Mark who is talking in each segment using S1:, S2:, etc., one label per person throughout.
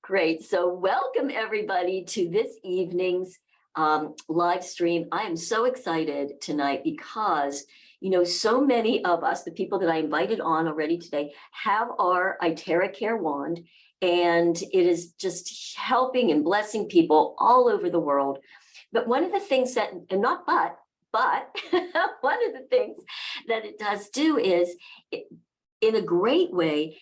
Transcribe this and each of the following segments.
S1: Great. So welcome everybody to this evening's live stream. I am so excited tonight because, so many of us, the people that I invited on already today, have our iteracare wand, and it is just helping and blessing people all over the world. But one of the things that, and not but one of the things that it does do is, in a great way,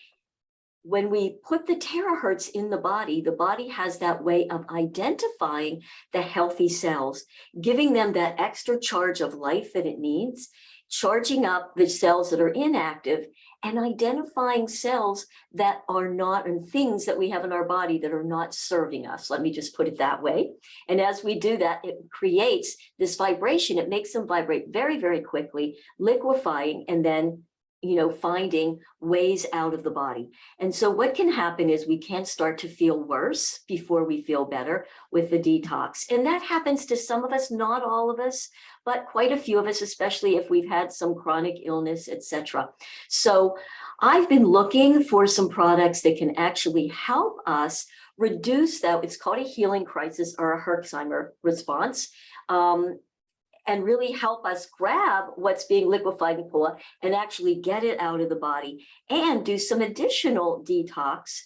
S1: when we put the terahertz in the body has that way of identifying the healthy cells, giving them that extra charge of life that it needs, charging up the cells that are inactive, and identifying cells that are not, and things that we have in our body that are not serving us. Let me just put it that way. And as we do that, it creates this vibration. It makes them vibrate very, very quickly, liquefying, and then finding ways out of the body. And so what can happen is we can start to feel worse before we feel better with the detox. And that happens to some of us, not all of us, but quite a few of us, especially if we've had some chronic illness, etc. So I've been looking for some products that can actually help us reduce that. It's called a healing crisis or a Herxheimer response. And really help us grab what's being liquefied and pull up and actually get it out of the body and do some additional detox,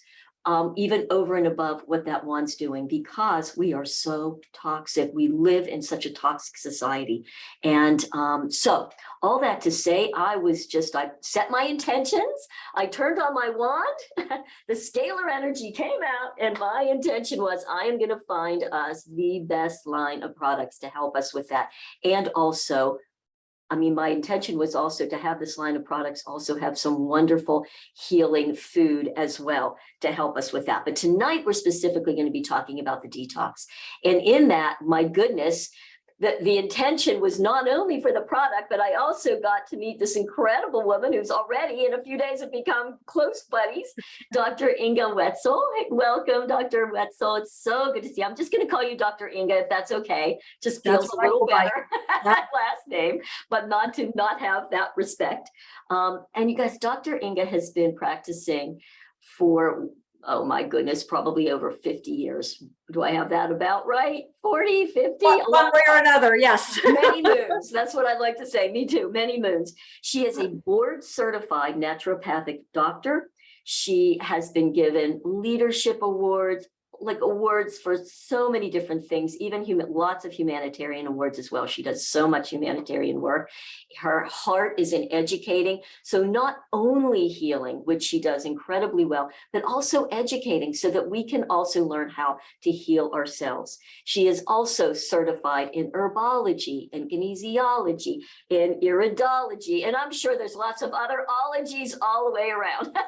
S1: even over and above what that wand's doing, because we are so toxic. We live in such a toxic society. And so all that to say, I set my intentions. I turned on my wand, the scalar energy came out, and my intention was I am going to find us the best line of products to help us with that. And also, my intention was also to have this line of products also have some wonderful healing food as well to help us with that. But tonight, we're specifically going to be talking about the detox. And in that, my goodness, the intention was not only for the product, but I also got to meet this incredible woman who's already in a few days have become close buddies, Dr. Inga Wetzel. Welcome, Dr. Wetzel. It's so good to see you. I'm just going to call you Dr. Inga, if that's okay. Just feels a little better, that last name, but not have that respect. And you guys, Dr. Inga has been practicing for, oh my goodness, probably over 50 years. Do I have that about right? 40, 50?
S2: One way or another, yes.
S1: Many moons. That's what I'd like to say. Me too, many moons. She is a board certified naturopathic doctor. She has been given leadership awards, like awards for so many different things, even lots of humanitarian awards as well. She does so much humanitarian work. Her heart is in educating. So not only healing, which she does incredibly well, but also educating so that we can also learn how to heal ourselves. She is also certified in herbology and kinesiology, in iridology, and I'm sure there's lots of other ologies all the way around.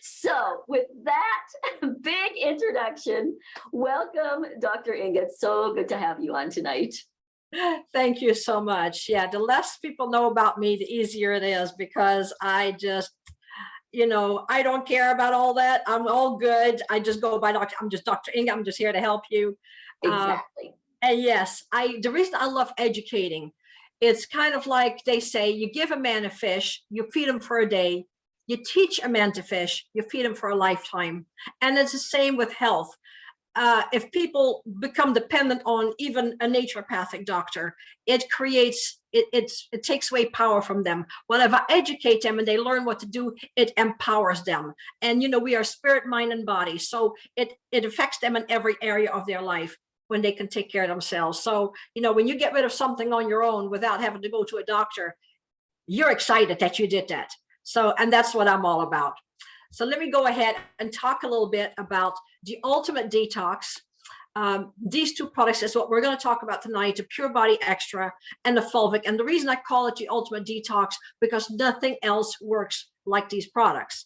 S1: So with that big introduction, welcome, Dr. Inga. It's so good to have you on tonight.
S2: Thank you so much. Yeah, the less people know about me, the easier it is, because I just, I don't care about all that. I'm all good. I just go by doctor. I'm just Dr. Inga. I'm just here to help you.
S1: Exactly.
S2: And yes, the reason I love educating, it's kind of like they say, you give a man a fish, you feed him for a day. You teach a man to fish, you feed him for a lifetime. And it's the same with health. If people become dependent on even a naturopathic doctor, it takes away power from them. Whenever I educate them and they learn what to do, it empowers them. And, we are spirit, mind, and body. So it affects them in every area of their life when they can take care of themselves. So, when you get rid of something on your own without having to go to a doctor, you're excited that you did that. So, and that's what I'm all about. So let me go ahead and talk a little bit about the Ultimate Detox. These two products is what we're going to talk about tonight, the Pure Body Extra and the Fulvic. And the reason I call it the Ultimate Detox, because nothing else works like these products.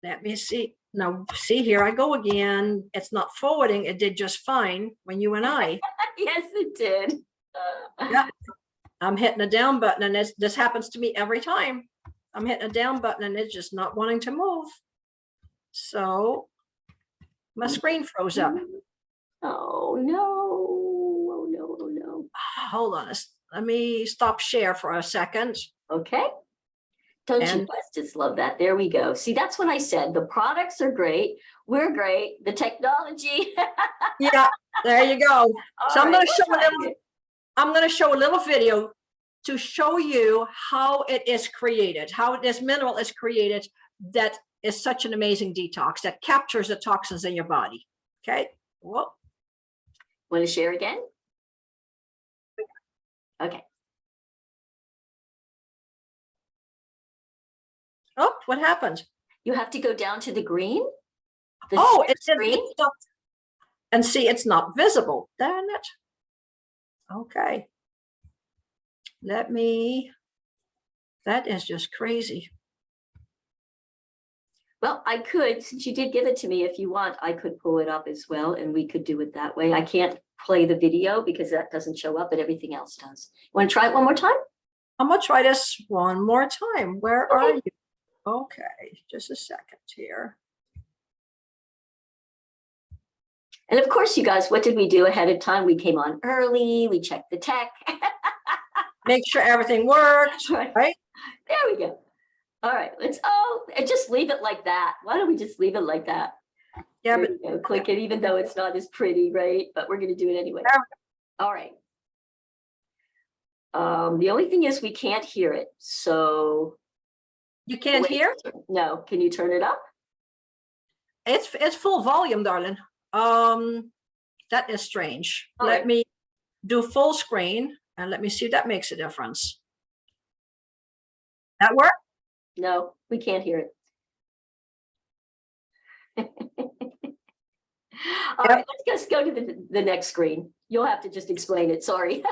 S2: Let me see. Now, see, here I go again. It's not forwarding. It did just fine when you and I.
S1: Yes, it did.
S2: Yeah. I'm hitting the down button, and this happens to me every time. I'm hitting a down button and it's just not wanting to move. So my screen froze up.
S1: Oh no. Oh no. Oh no.
S2: Hold on. Let me stop share for a second.
S1: Okay. Don't you
S2: And
S1: guys just love that? There we go. See, that's what I said. The products are great. We're great. The technology.
S2: yeah, there you go.
S1: All
S2: So I'm
S1: right,
S2: going to
S1: we'll
S2: show a
S1: try
S2: little,
S1: it.
S2: I'm going to show a little video to show you how it is created, how this mineral is created that is such an amazing detox that captures the toxins in your body. Okay. Well,
S1: Want to share again? Okay.
S2: oh, what happened?
S1: You have to go down to the green. The
S2: Oh,
S1: screen.
S2: it's not, and see, it's not visible. Darn it. Okay. Let me, that is just crazy.
S1: Well, I could, since you did give it to me, if you want, I could pull it up as well, and we could do it that way. I can't play the video because that doesn't show up, but everything else does. Want to try it one more time?
S2: I'm gonna try this one more time. Where are you? Okay, just a second here.
S1: And of course, you guys, what did we do ahead of time? We came on early, we checked the tech.
S2: Make sure everything worked,
S1: Right.
S2: right?
S1: There we go. All right, let's, and just leave it like that. Why don't we just leave it like that?
S2: Yeah,
S1: There
S2: but
S1: you go. Click it, even though it's not as pretty, right? But we're gonna do it anyway. All right. The only thing is we can't hear it, so.
S2: you can't
S1: Wait.
S2: hear?
S1: No, can you turn it up?
S2: It's full volume, darling. That is strange.
S1: All
S2: Let
S1: right.
S2: me do full screen and let me see if that makes a difference. That work?
S1: No, we can't hear it. All right, let's just go to the next screen. You'll have to just explain it, sorry.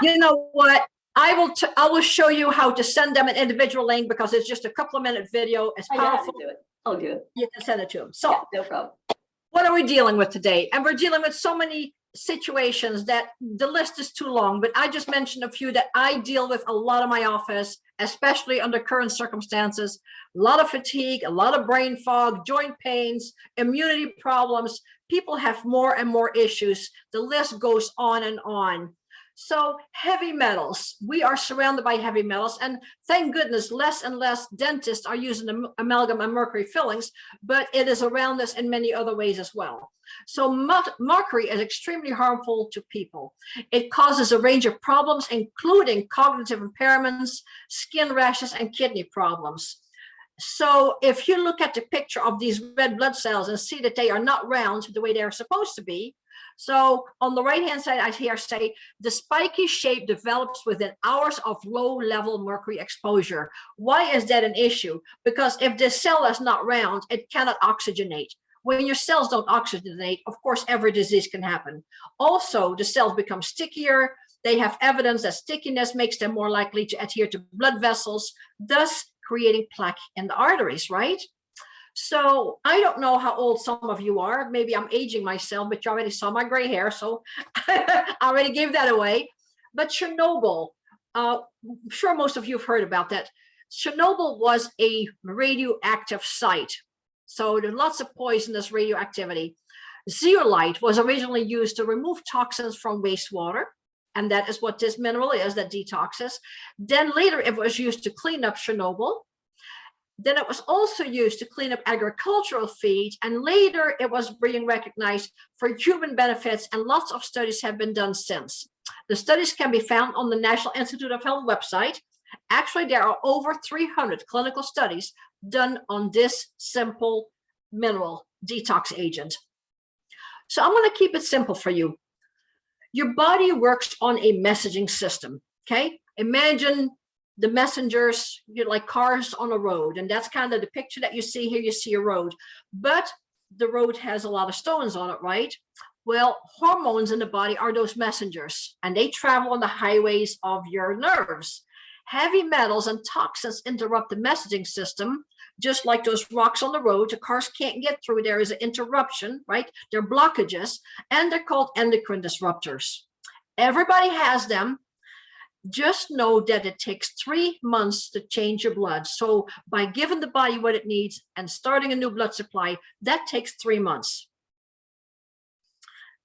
S2: You know what? I will show you how to send them an individual link because it's just a couple of minute video. It's
S1: I know how to
S2: powerful.
S1: do it. I'll do it.
S2: You can send it to them. So
S1: Yeah, no problem.
S2: what are we dealing with today? And we're dealing with so many situations that the list is too long, but I just mentioned a few that I deal with a lot in my office, especially under current circumstances. A lot of fatigue, a lot of brain fog, joint pains, immunity problems. People have more and more issues. The list goes on and on. So heavy metals, we are surrounded by heavy metals, and thank goodness less and less dentists are using amalgam and mercury fillings, but it is around us in many other ways as well. So mercury is extremely harmful to people. It causes a range of problems, including cognitive impairments, skin rashes, and kidney problems. So if you look at the picture of these red blood cells and see that they are not round the way they're supposed to be, so on the right-hand side, I here say the spiky shape develops within hours of low-level mercury exposure. Why is that an issue? Because if this cell is not round, it cannot oxygenate. When your cells don't oxygenate, of course, every disease can happen. Also, the cells become stickier. They have evidence that stickiness makes them more likely to adhere to blood vessels, thus creating plaque in the arteries, right? So I don't know how old some of you are. Maybe I'm aging myself, but you already saw my gray hair, so I already gave that away. But Chernobyl, I'm sure most of you have heard about that. Chernobyl was a radioactive site. So there's lots of poisonous radioactivity. Zeolite was originally used to remove toxins from wastewater. And that is what this mineral is that detoxes. Then later it was used to clean up Chernobyl. Then it was also used to clean up agricultural feed, and later it was being recognized for human benefits, and lots of studies have been done since. The studies can be found on the National Institute of Health website. Actually, there are over 300 clinical studies done on this simple mineral detox agent. So I'm going to keep it simple for you. Your body works on a messaging system, okay? Imagine the messengers, you're like cars on a road, and that's kind of the picture that you see here. You see a road, but the road has a lot of stones on it, right? Well, hormones in the body are those messengers, and they travel on the highways of your nerves. Heavy metals and toxins interrupt the messaging system, just like those rocks on the road. The cars can't get through. There is an interruption, right? They're blockages, and they're called endocrine disruptors. Everybody has them. Just know that it takes 3 months to change your blood. So by giving the body what it needs and starting a new blood supply, that takes 3 months.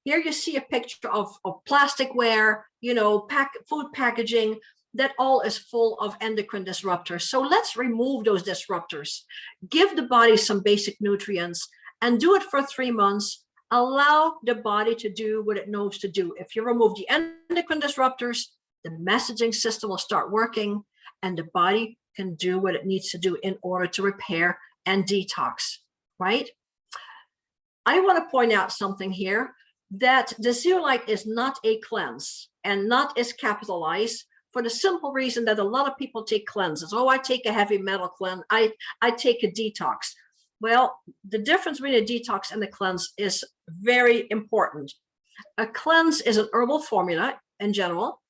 S2: Here you see a picture of plasticware, you know, food packaging. that all is full of endocrine disruptors. So let's remove those disruptors, give the body some basic nutrients, and do it for 3 months. Allow the body to do what it knows to do. If you remove the endocrine disruptors, the messaging system will start working, and the body can do what it needs to do in order to repair and detox, right? I want to point out something here, that the zeolite is not a cleanse, and not is capitalized, for the simple reason that a lot of people take cleanses. Oh, I take a heavy metal cleanse. I take a detox. Well, the difference between a detox and a cleanse is very important. A cleanse is an herbal formula in general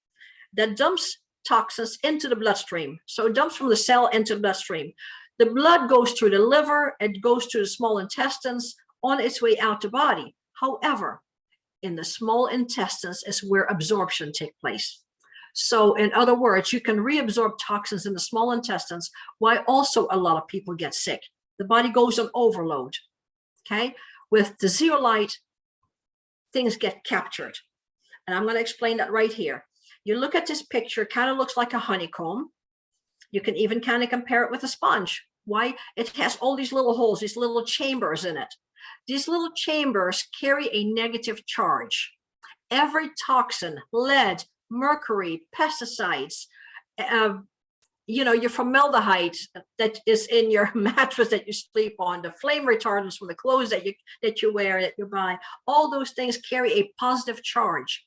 S2: that dumps toxins into the bloodstream. So it dumps from the cell into the bloodstream. The blood goes through the liver, it goes through the small intestines on its way out the body. However, in the small intestines is where absorption takes place. So in other words, you can reabsorb toxins in the small intestines, why also a lot of people get sick. The body goes on overload, okay? With the zeolite, things get captured. And I'm gonna explain that right here. You look at this picture, it kind of looks like a honeycomb. You can even kind of compare it with a sponge. Why? It has all these little holes, these little chambers in it. These little chambers carry a negative charge. Every toxin, lead, mercury, pesticides, your formaldehyde that is in your mattress that you sleep on, the flame retardants from the clothes that you wear, that you buy, all those things carry a positive charge.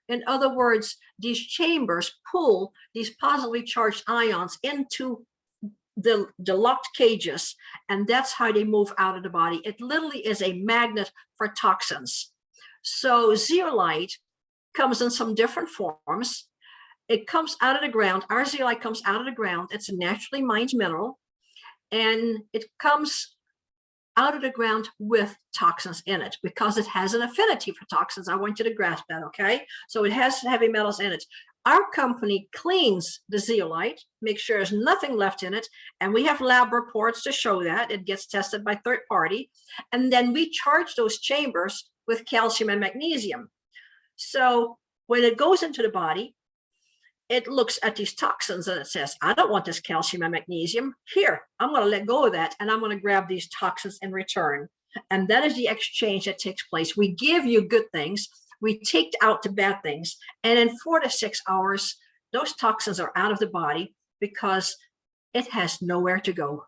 S2: In other words, these chambers pull these positively charged ions into the locked cages, and that's how they move out of the body. It literally is a magnet for toxins. So zeolite comes in some different forms. It comes out of the ground. Our zeolite comes out of the ground. It's a naturally mined mineral, and it comes out of the ground with toxins in it because it has an affinity for toxins. I want you to grasp that, okay? So it has heavy metals in it. Our company cleans the zeolite, makes sure there's nothing left in it, and we have lab reports to show that. It gets tested by third party, and then we charge those chambers with calcium and magnesium. So when it goes into the body, it looks at these toxins and it says, I don't want this calcium and magnesium. Here, I'm going to let go of that, and I'm going to grab these toxins in return. And that is the exchange that takes place. We give you good things, we take out the bad things, and in 4 to 6 hours, those toxins are out of the body because it has nowhere to go.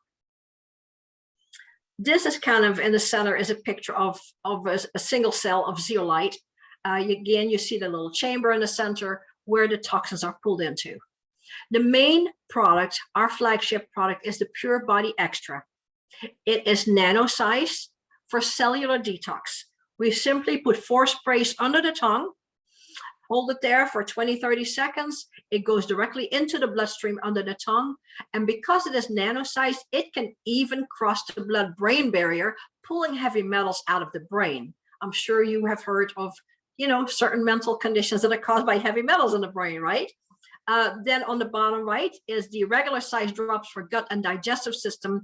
S2: This is kind of in the center is a picture of a single cell of zeolite. Again, you see the little chamber in the center where the toxins are pulled into. The main product, our flagship product, is the Pure Body Extra. It is nano-sized for cellular detox. We simply put 4 sprays under the tongue, hold it there for 20-30 seconds. It goes directly into the bloodstream under the tongue. And because it is nano-sized, it can even cross the blood-brain barrier, pulling heavy metals out of the brain. I'm sure you have heard of certain mental conditions that are caused by heavy metals in the brain, right? Then on the bottom right is the regular size drops for gut and digestive system.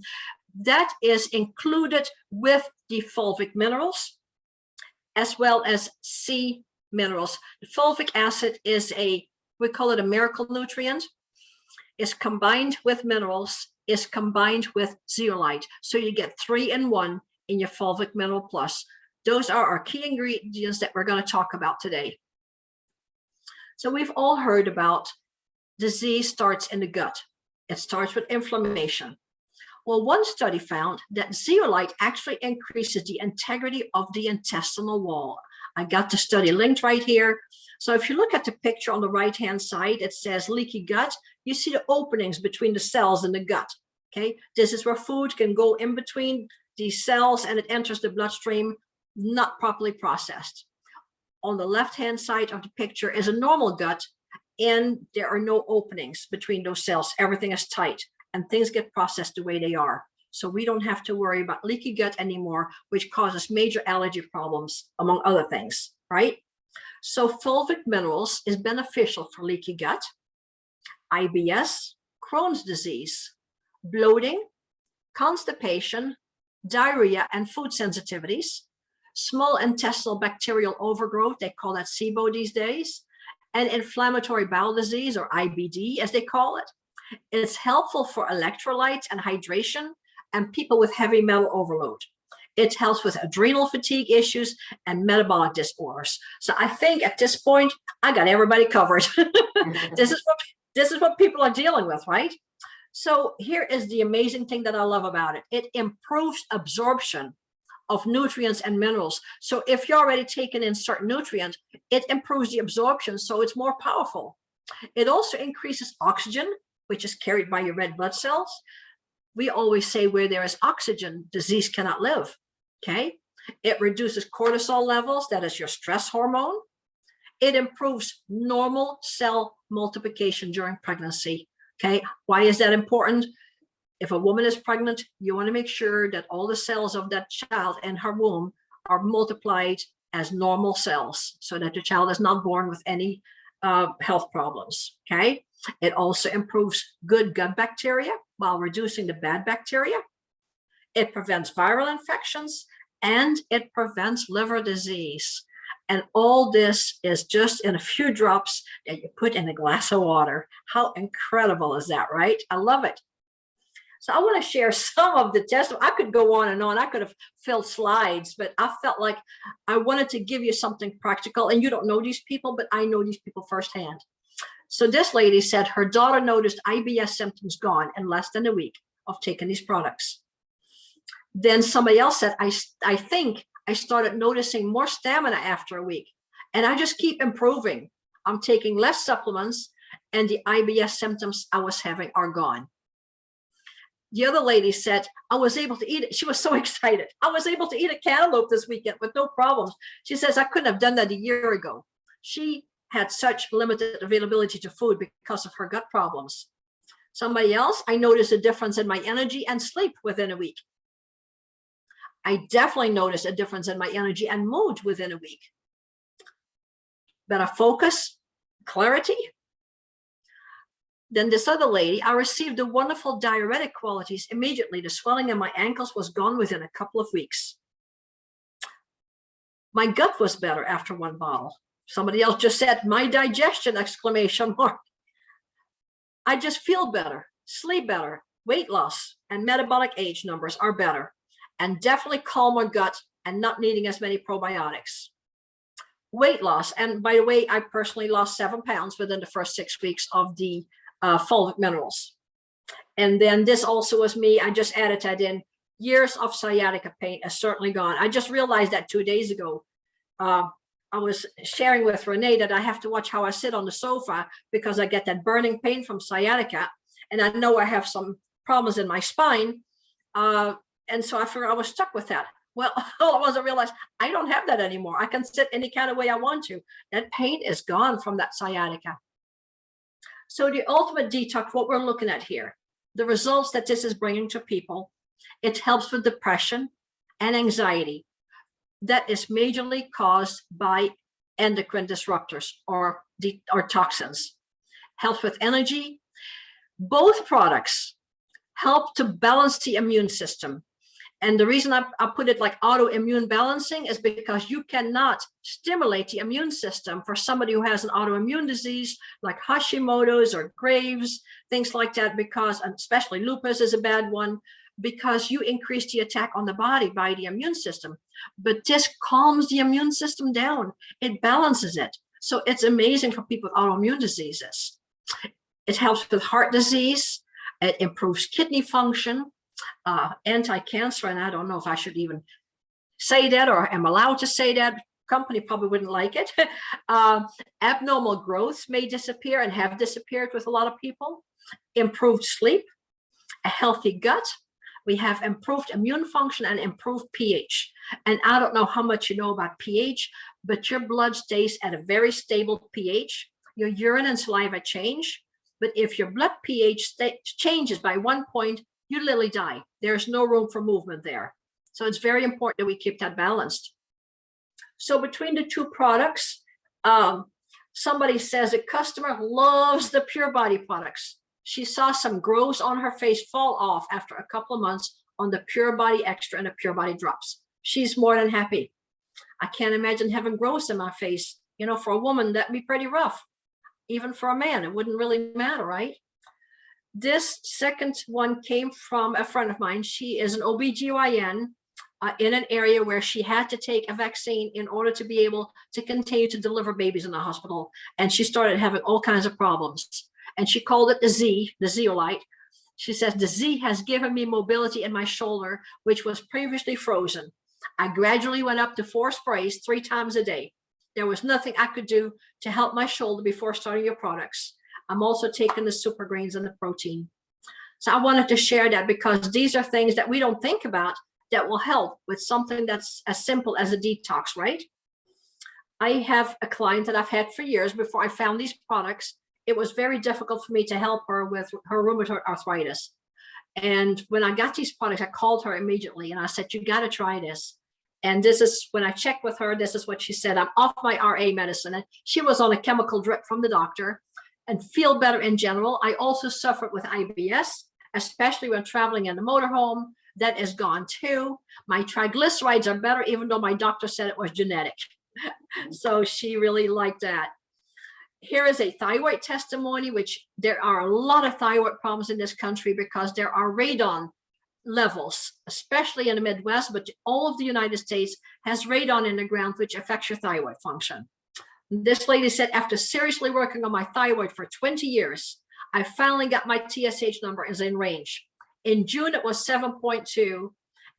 S2: That is included with the fulvic minerals, as well as C minerals. The fulvic acid is we call it a miracle nutrient. It's combined with minerals, is combined with zeolite. So you get 3 in 1 in your fulvic mineral plus. Those are our key ingredients that we're going to talk about today. So we've all heard about disease starts in the gut. It starts with inflammation. Well, one study found that zeolite actually increases the integrity of the intestinal wall. I got the study linked right here. So if you look at the picture on the right-hand side, it says leaky gut. You see the openings between the cells in the gut, okay? This is where food can go in between these cells and it enters the bloodstream, not properly processed. On the left-hand side of the picture is a normal gut, and there are no openings between those cells. Everything is tight, and things get processed the way they are. So we don't have to worry about leaky gut anymore, which causes major allergy problems, among other things, right? So fulvic minerals is beneficial for leaky gut, IBS, Crohn's disease, bloating, constipation, diarrhea, and food sensitivities, small intestinal bacterial overgrowth, they call that SIBO these days, and inflammatory bowel disease, or IBD as they call it. It's helpful for electrolytes and hydration and people with heavy metal overload. It helps with adrenal fatigue issues and metabolic disorders. So I think at this point, I got everybody covered. This is what people are dealing with, right? So here is the amazing thing that I love about it. It improves absorption of nutrients and minerals. So if you're already taking in certain nutrients, it improves the absorption, so it's more powerful. It also increases oxygen, which is carried by your red blood cells. We always say where there is oxygen, disease cannot live, okay? It reduces cortisol levels, that is your stress hormone. It improves normal cell multiplication during pregnancy, okay? Why is that important? If a woman is pregnant, you want to make sure that all the cells of that child in her womb are multiplied as normal cells so that the child is not born with any health problems, okay? It also improves good gut bacteria while reducing the bad bacteria. It prevents viral infections and it prevents liver disease. And all this is just in a few drops that you put in a glass of water. How incredible is that, right? I love it. So I want to share some of the testimony. I could go on and on. I could have filled slides, but I felt like I wanted to give you something practical. And you don't know these people, but I know these people firsthand. So this lady said her daughter noticed IBS symptoms gone in less than a week of taking these products. Then somebody else said, I think I started noticing more stamina after a week, and I just keep improving. I'm taking less supplements and the IBS symptoms I was having are gone. The other lady said, I was able to eat it. She was so excited. I was able to eat a cantaloupe this weekend with no problems. She says, I couldn't have done that a year ago. She had such limited availability to food because of her gut problems. Somebody else, I noticed a difference in my energy and sleep within a week. I definitely noticed a difference in my energy and mood within a week. Better focus, clarity. Then this other lady, I received the wonderful diuretic qualities immediately. The swelling in my ankles was gone within a couple of weeks. My gut was better after one bottle. Somebody else just said, my digestion, exclamation mark. I just feel better, sleep better, weight loss, and metabolic age numbers are better, and definitely calmer gut and not needing as many probiotics. Weight loss, and by the way, I personally lost 7 pounds within the first 6 weeks of the fulvic minerals. And then this also was me. I just added that in. Years of sciatica pain is certainly gone. I just realized that 2 days ago. I was sharing with Renee that I have to watch how I sit on the sofa because I get that burning pain from sciatica. And I know I have some problems in my spine. And so I figured I was stuck with that. Well, all I was, I realized I don't have that anymore. I can sit any kind of way I want to. That pain is gone from that sciatica. So the ultimate detox, what we're looking at here, the results that this is bringing to people, it helps with depression and anxiety that is majorly caused by endocrine disruptors or toxins. Helps with energy. Both products help to balance the immune system. And the reason I put it like autoimmune balancing is because you cannot stimulate the immune system for somebody who has an autoimmune disease like Hashimoto's or Graves', things like that, because, especially lupus is a bad one, because you increase the attack on the body by the immune system. But this calms the immune system down. It balances it. So it's amazing for people with autoimmune diseases. It helps with heart disease. It improves kidney function. Anti-cancer, and I don't know if I should even say that or am allowed to say that. Company probably wouldn't like it. Abnormal growths may disappear and have disappeared with a lot of people. Improved sleep, a healthy gut. We have improved immune function and improved pH. And I don't know how much you know about pH, but your blood stays at a very stable pH. Your urine and saliva change, but if your blood pH changes by 1 point, you literally die. There's no room for movement there. So it's very important that we keep that balanced. So between the two products, somebody says a customer loves the Pure Body products. She saw some growths on her face fall off after a couple of months on the Pure Body Extra and the Pure Body Drops. She's more than happy. I can't imagine having growths in my face. You know, for a woman, that'd be pretty rough. even for a man, it wouldn't really matter, right? This second one came from a friend of mine. She is an OBGYN in an area where she had to take a vaccine in order to be able to continue to deliver babies in the hospital. And she started having all kinds of problems. And she called it the zeolite. She says, the Z has given me mobility in my shoulder, which was previously frozen. I gradually went up to 4 sprays 3 times a day. There was nothing I could do to help my shoulder before starting your products. I'm also taking the super greens and the protein. So I wanted to share that because these are things that we don't think about that will help with something that's as simple as a detox, right? I have a client that I've had for years before I found these products. It was very difficult for me to help her with her rheumatoid arthritis. And when I got these products, I called her immediately and I said, you got to try this. And this is when I checked with her, this is what she said. I'm off my RA medicine. And she was on a chemical drip from the doctor and feel better in general. I also suffered with IBS, especially when traveling in the motorhome. That is gone too. My triglycerides are better, even though my doctor said it was genetic. So she really liked that. Here is a thyroid testimony, which there are a lot of thyroid problems in this country because there are radon levels, especially in the Midwest, but all of the United States has radon in the ground, which affects your thyroid function. This lady said, after seriously working on my thyroid for 20 years, I finally got my TSH number is in range. In June, it was 7.2,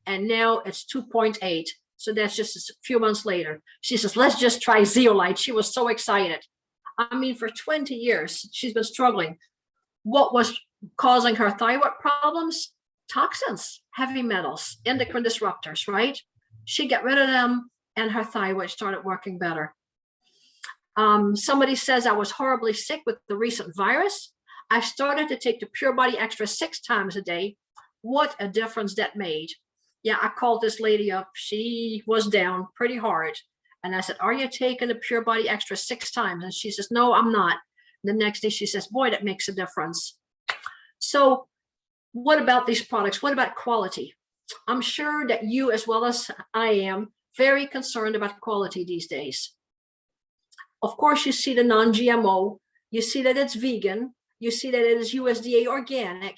S2: and now it's 2.8. So that's just a few months later. She says, let's just try Zeolite. She was so excited. I mean, for 20 years, she's been struggling. What was causing her thyroid problems? Toxins, heavy metals, endocrine disruptors, right? She got rid of them and her thyroid started working better. Somebody says I was horribly sick with the recent virus. I started to take the Pure Body Extra 6 times a day. What a difference that made. Yeah, I called this lady up. She was down pretty hard. And I said, are you taking the Pure Body Extra 6 times? And she says, no, I'm not. The next day she says, boy, that makes a difference. So what about these products? What about quality? I'm sure that you, as well as I am, very concerned about quality these days. Of course, you see the non-GMO, you see that it's vegan, you see that it is USDA organic,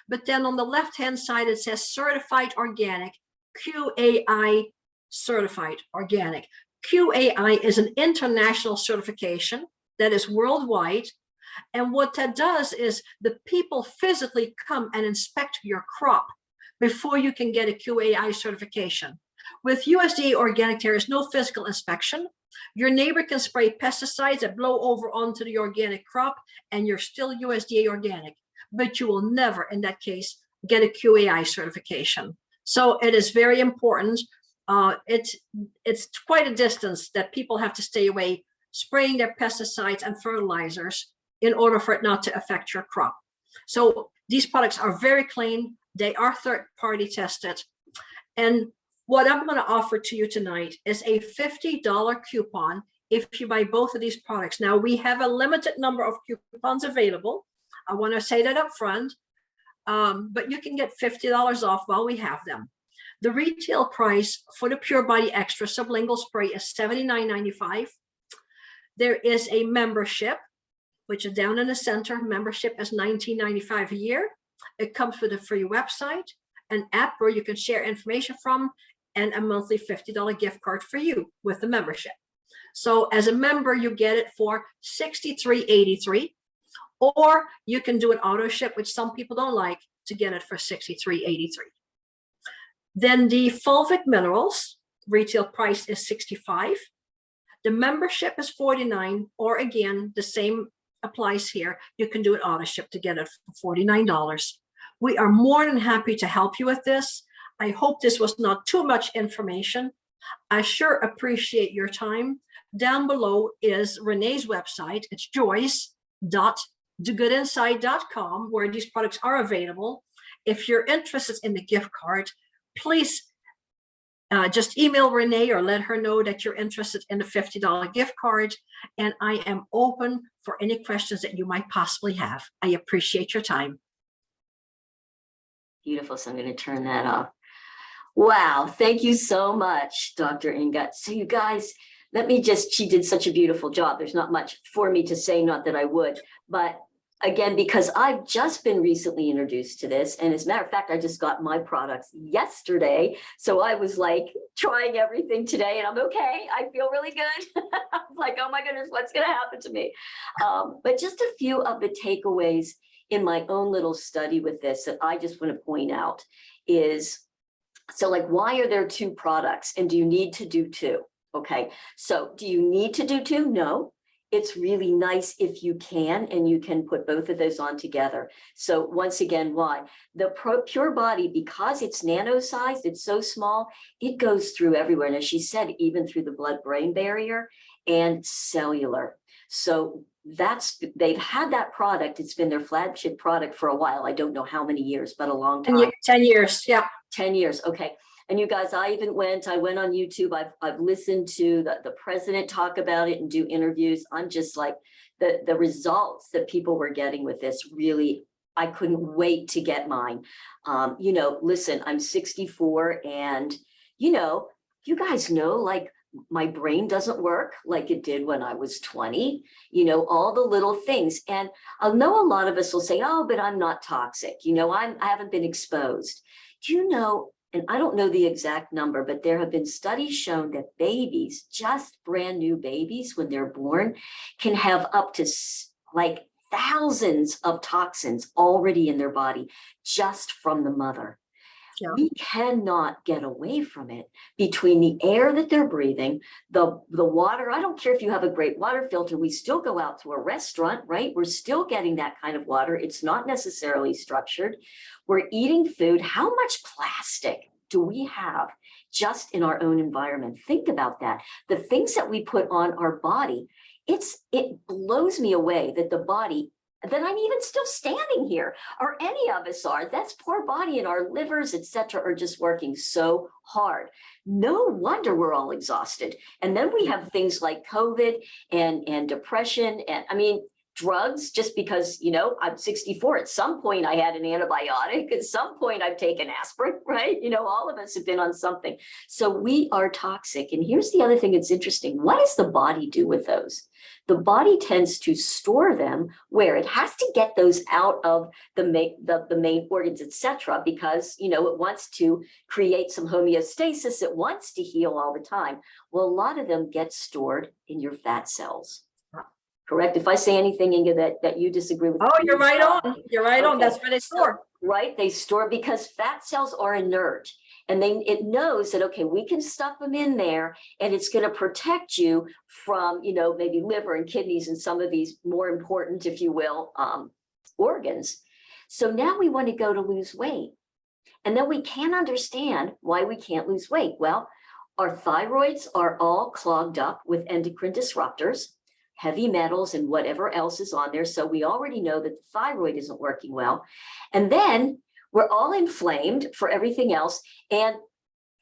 S2: but then on the left-hand side, it says certified organic, QAI certified organic. QAI is an international certification that is worldwide. And what that does is the people physically come and inspect your crop before you can get a QAI certification. With USDA organic, there is no physical inspection. Your neighbor can spray pesticides that blow over onto the organic crop and you're still USDA organic, but you will never in that case get a QAI certification. So it is very important. It's quite a distance that people have to stay away spraying their pesticides and fertilizers in order for it not to affect your crop. So these products are very clean. They are third-party tested. And what I'm going to offer to you tonight is a $50 coupon if you buy both of these products. Now, we have a limited number of coupons available. I want to say that up front, but you can get $50 off while we have them. The retail price for the Pure Body Extra sublingual spray is $79.95. There is a membership, which is down in the center. Membership is $19.95 a year. It comes with a free website, an app where you can share information from, and a monthly $50 gift card for you with the membership. So as a member, you get it for $63.83, or you can do an auto ship, which some people don't like, to get it for $63.83. Then the fulvic minerals, retail price is $65. The membership is $49, or again, the same applies here. You can do an auto ship to get it for $49. We are more than happy to help you with this. I hope this was not too much information. I sure appreciate your time. Down below is Renee's website. It's joyce.thegoodinside.com, where these products are available. If you're interested in the gift card, please just email Renee or let her know that you're interested in the $50 gift card. And I am open for any questions that you might possibly have. I appreciate your time.
S1: Beautiful. So I'm going to turn that off. Wow. Thank you so much, Dr. Inga. So you guys, she did such a beautiful job. There's not much for me to say, not that I would, but again, because I've just been recently introduced to this. And as a matter of fact, I just got my products yesterday. So I was like trying everything today and I'm okay. I feel really good. I was like, oh my goodness, what's going to happen to me? But just a few of the takeaways in my own little study with this that I just want to point out is, so like, why are there two products and do you need to do two? Okay, so do you need to do two? No. It's really nice if you can, and you can put both of those on together. So once again, why? The Pure Body, because it's nano-sized, it's so small, it goes through everywhere. And as she said, even through the blood-brain barrier and cellular. So they've had that product. It's been their flagship product for a while. I don't know how many years, but a long time.
S2: 10 years, yeah.
S1: 10 years, okay. And you guys, I went on YouTube. I've listened to the president talk about it and do interviews. I'm just like, the results that people were getting with this, really, I couldn't wait to get mine. Listen, I'm 64 and, you guys know, like, my brain doesn't work like it did when I was 20, all the little things. And I know a lot of us will say, oh, but I'm not toxic. I haven't been exposed. Do you know, and I don't know the exact number, but there have been studies shown that babies, just brand new babies, when they're born, can have up to like thousands of toxins already in their body just from the mother. Yeah. We cannot get away from it between the air that they're breathing, the water. I don't care if you have a great water filter, we still go out to a restaurant, right? We're still getting that kind of water. It's not necessarily structured. We're eating food. How much plastic do we have just in our own environment? Think about that. The things that we put on our body, it blows me away that the body, that I'm even still standing here, or any of us are. That's poor body, and our livers, etc., are just working so hard. No wonder we're all exhausted. And then we have things like COVID and depression, and I mean, drugs, just because, I'm 64. At some point I had an antibiotic. At some point I've taken aspirin, right? All of us have been on something. So we are toxic. And here's the other thing that's interesting. What does the body do with those? The body tends to store them where it has to get those out of the main organs, etc., because, it wants to create some homeostasis. It wants to heal all the time. Well, a lot of them get stored in your fat cells. Correct? If I say anything, Inga, that you disagree with.
S2: Oh, you're right on. You're right on. That's where they store.
S1: Right? They store because fat cells are inert. And it knows that, okay, we can stuff them in there and it's going to protect you from, maybe liver and kidneys and some of these more important, if you will, organs. So now we want to go to lose weight. And then we can't understand why we can't lose weight. Well, our thyroids are all clogged up with endocrine disruptors, heavy metals and whatever else is on there. So we already know that the thyroid isn't working well. And then we're all inflamed for everything else. And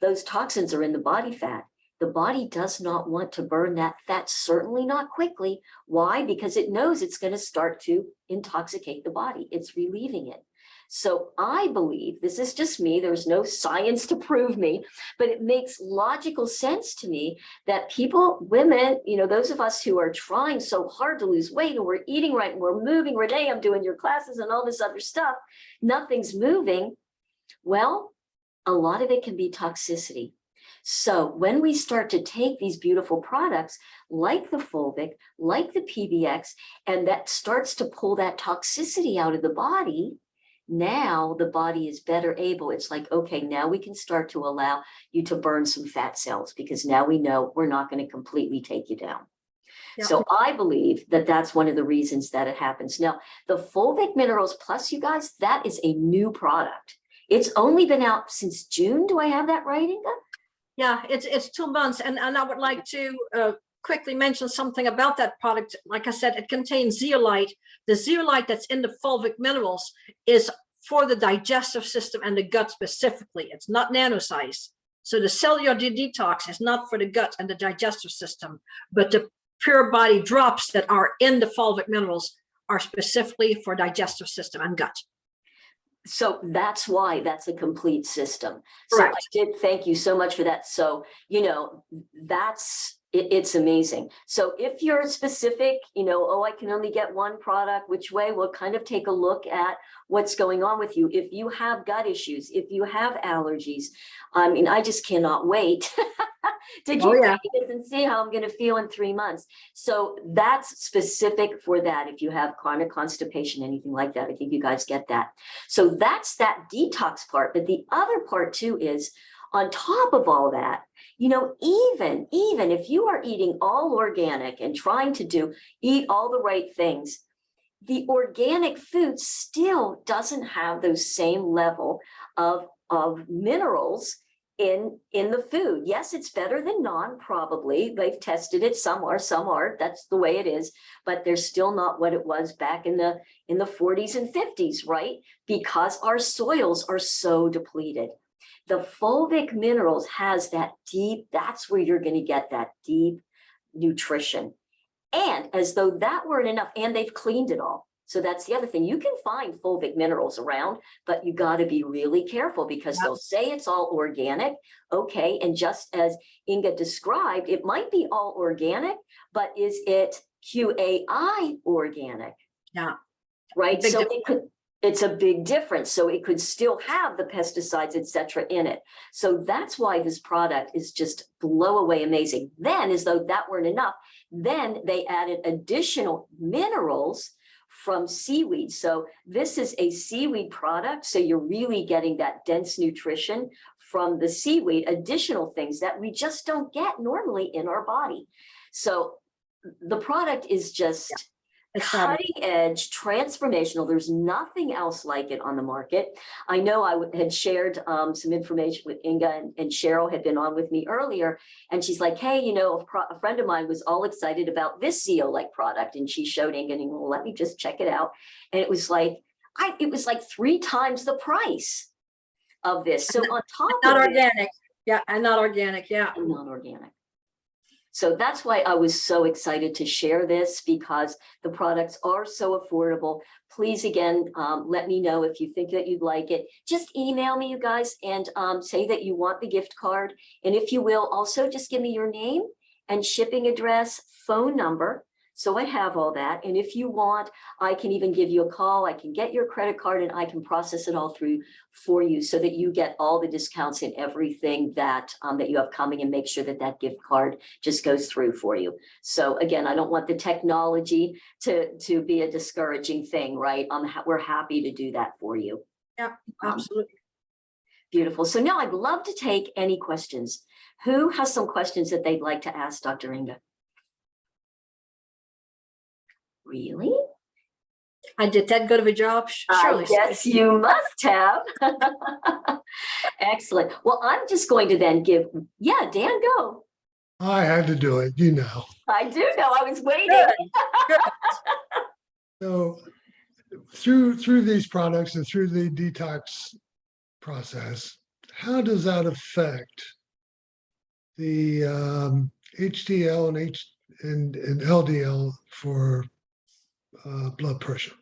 S1: those toxins are in the body fat. The body does not want to burn that fat, certainly not quickly. Why? Because it knows it's going to start to intoxicate the body. It's relieving it. So I believe, this is just me, there's no science to prove me, but it makes logical sense to me that people, women, those of us who are trying so hard to lose weight and we're eating right and we're moving, Renee, I'm doing your classes and all this other stuff, nothing's moving. Well, a lot of it can be toxicity. So when we start to take these beautiful products like the fulvic, like the PBX, and that starts to pull that toxicity out of the body, now the body is better able. It's like, okay, now we can start to allow you to burn some fat cells because now we know we're not going to completely take you down. Yeah. So I believe that that's one of the reasons that it happens. Now, the Fulvic Minerals Plus, you guys, that is a new product. It's only been out since June. Do I have that right, Inga?
S2: Yeah, it's 2 months. And I would like to quickly mention something about that product. Like I said, it contains zeolite. The zeolite that's in the fulvic minerals is for the digestive system and the gut specifically. It's not nano-sized. So the cellular detox is not for the gut and the digestive system, but the pure body drops that are in the fulvic minerals are specifically for digestive system and gut.
S1: So that's why that's a complete system.
S2: Correct.
S1: So I did thank you so much for that. So, that's It's amazing. So if you're specific, oh, I can only get one product, which way? We'll kind of take a look at what's going on with you. If you have gut issues, if you have allergies, I mean, I just cannot wait to get this and see how I'm going to feel in 3 months. So that's specific for that. If you have chronic constipation, anything like that, I think you guys get that. So that's that detox part. But the other part too is, on top of all that, even if you are eating all organic and trying to eat all the right things, the organic food still doesn't have those same level of minerals in the food. Yes, it's better than none, probably. They've tested it. Some are. That's the way it is. But they're still not what it was back in the 40s and 50s, right? Because our soils are so depleted. The fulvic minerals has that deep, that's where you're going to get that deep nutrition. And as though that weren't enough, and they've cleaned it all. So that's the other thing. You can find fulvic minerals around, but you got to be really careful because they'll say it's all organic. Okay. And just as Inga described, it might be all organic, but is it QAI organic?
S2: Yeah.
S1: Right. So it's a big difference. So it could still have the pesticides, et cetera, in it. So that's why this product is just blow away amazing. Then, as though that weren't enough, then they added additional minerals from seaweed. So this is a seaweed product. So you're really getting that dense nutrition from the seaweed, additional things that we just don't get normally in our body. So the product is just cutting edge, transformational. There's nothing else like it on the market. I know I had shared some information with Inga, and Cheryl had been on with me earlier, and she's like, hey, a friend of mine was all excited about this Zeolite product, and she showed Inga, and well, let me just check it out. And it was like, it was like 3 times the price of this. So on top
S2: not
S1: of
S2: organic. Yeah, and not organic. Yeah.
S1: And not organic. So that's why I was so excited to share this, because the products are so affordable. Please, again, let me know if you think that you'd like it. Just email me, you guys, and say that you want the gift card. And if you will, also just give me your name and shipping address, phone number. So I have all that. And if you want, I can even give you a call. I can get your credit card and I can process it all through for you so that you get all the discounts and everything that that you have coming, and make sure that that gift card just goes through for you. So again, I don't want the technology to be a discouraging thing, right? We're happy to do that for you.
S2: Yeah, absolutely.
S1: Beautiful. So now I'd love to take any questions. Who has some questions that they'd like to ask Dr. Inga? Really?
S2: I did that good of a job? Surely.
S1: Yes, you must have. Excellent. Well, I'm just going to then give, Dan, go.
S3: I had to do it,
S1: I do know, I was waiting.
S2: Good.
S3: So through these products and through the detox process, how does that affect the HDL and LDL for blood pressure?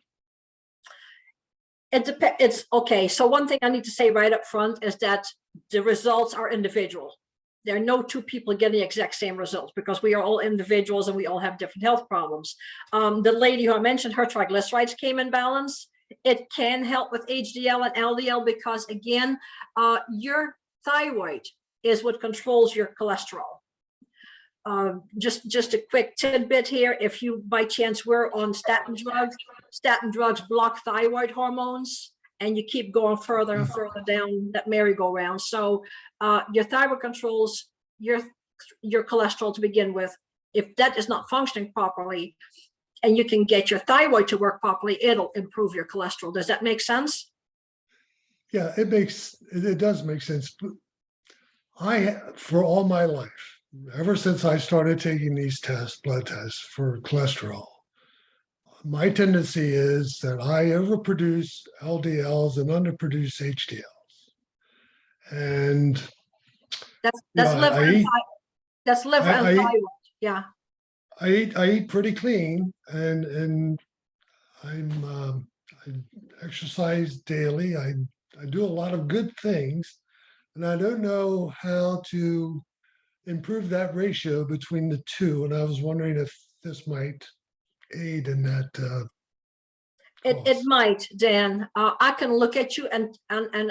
S2: It's okay. So one thing I need to say right up front is that the results are individual. There are no 2 people getting the exact same results, because we are all individuals and we all have different health problems. The lady who I mentioned, her triglycerides came in balance. It can help with HDL and LDL because, again, your thyroid is what controls your cholesterol. Just a quick tidbit here. If you by chance were on statin drugs block thyroid hormones, and you keep going further and further down that merry-go-round. So your thyroid controls your cholesterol to begin with. If that is not functioning properly, and you can get your thyroid to work properly, it'll improve your cholesterol. Does that make sense?
S3: Yeah, it does make sense. For all my life, ever since I started taking these blood tests for cholesterol, my tendency is that I overproduce LDLs and underproduce HDLs. And
S2: that's liver and that's liver and thyroid. Yeah.
S3: I eat pretty clean, and I exercise daily. I do a lot of good things, and I don't know how to improve that ratio between the two. And I was wondering if this might aid in that.
S2: It
S3: cost.
S2: might, Dan. I can look at you and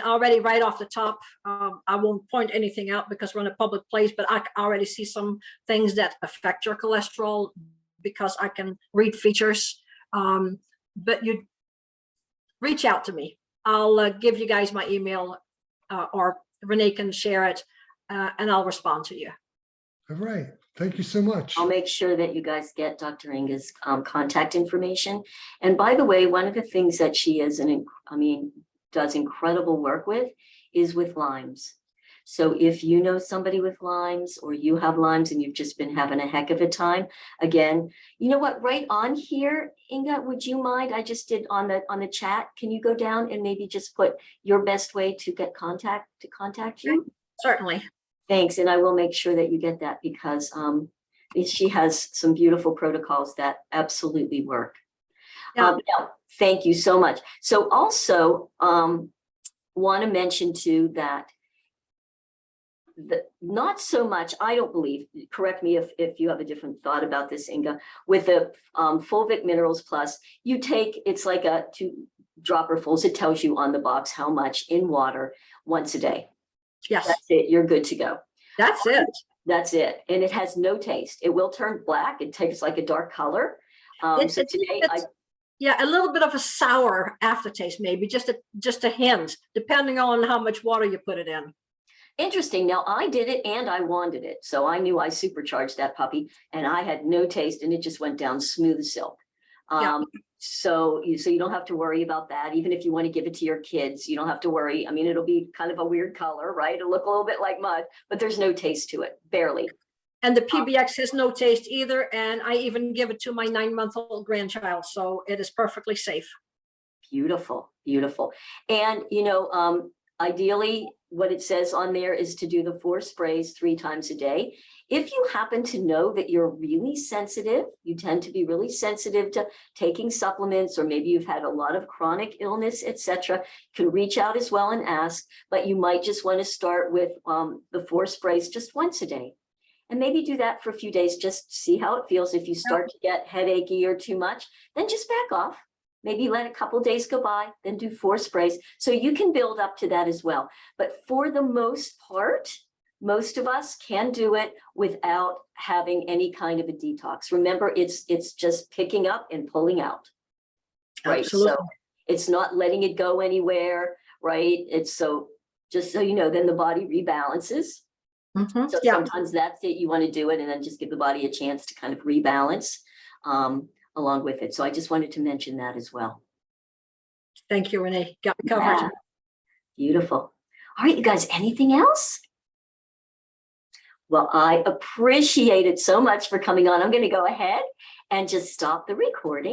S2: already right off the top, I won't point anything out because we're in a public place, but I already see some things that affect your cholesterol because I can read features. But you reach out to me. I'll give you guys my email or Renee can share it and I'll respond to you.
S3: All right. Thank you so much.
S1: I'll make sure that you guys get Dr. Inga's contact information. And by the way, one of the things that she is, does incredible work with is with Lyme's. So if you know somebody with Lyme's or you have Lyme's and you've just been having a heck of a time, again, you know what, right on here, Inga, would you mind? I just did on the chat. Can you go down and maybe just put your best way to get contact you?
S2: Certainly.
S1: Thanks, and I will make sure that you get that because she has some beautiful protocols that absolutely work.
S2: Yeah.
S1: Thank you so much. So also want to mention too that not so much, I don't believe, correct me if you have a different thought about this, Inga, with the Fulvic Minerals Plus, you take, it's like a 2-dropperfuls, it tells you on the box how much in water once a day.
S2: Yes.
S1: That's it. You're good to go.
S2: That's it.
S1: That's it. And it has no taste. It will turn black. It takes like a dark color. So today
S2: yeah, a little bit of a sour aftertaste, maybe just a hint, depending on how much water you put it in.
S1: Interesting. Now I did it and I wanted it. So I knew I supercharged that puppy and I had no taste and it just went down smooth as silk.
S2: Yeah.
S1: So you don't have to worry about that. Even if you want to give it to your kids, you don't have to worry. I mean, it'll be kind of a weird color, right? It'll look a little bit like mud, but there's no taste to it, barely.
S2: And the PBX has no taste either. And I even give it to my 9-month-old grandchild. So it is perfectly safe.
S1: Beautiful, beautiful. And, ideally, what it says on there is to do the 4 sprays 3 times a day. If you happen to know that you're really sensitive, you tend to be really sensitive to taking supplements, or maybe you've had a lot of chronic illness, etc., you can reach out as well and ask, but you might just want to start with the 4 sprays just once a day. And maybe do that for a few days, just see how it feels. If you start to get headachy or too much, then just back off. Maybe let a couple of days go by, then do 4 sprays. So you can build up to that as well. But for the most part, most of us can do it without having any kind of a detox. Remember, it's just picking up and pulling out. Right.
S2: Absolutely.
S1: So it's not letting it go anywhere, right? It's just so you know, then the body rebalances.
S2: Mm-hmm.
S1: So sometimes that's it. You want to do it and then just give the body a chance to kind of rebalance along with it. So I just wanted to mention that as well.
S2: Thank you, Renee. Got me covered.
S1: Yeah. Beautiful. All right, you guys, anything else? Well, I appreciate it so much for coming on. I'm going to go ahead and just stop the recording.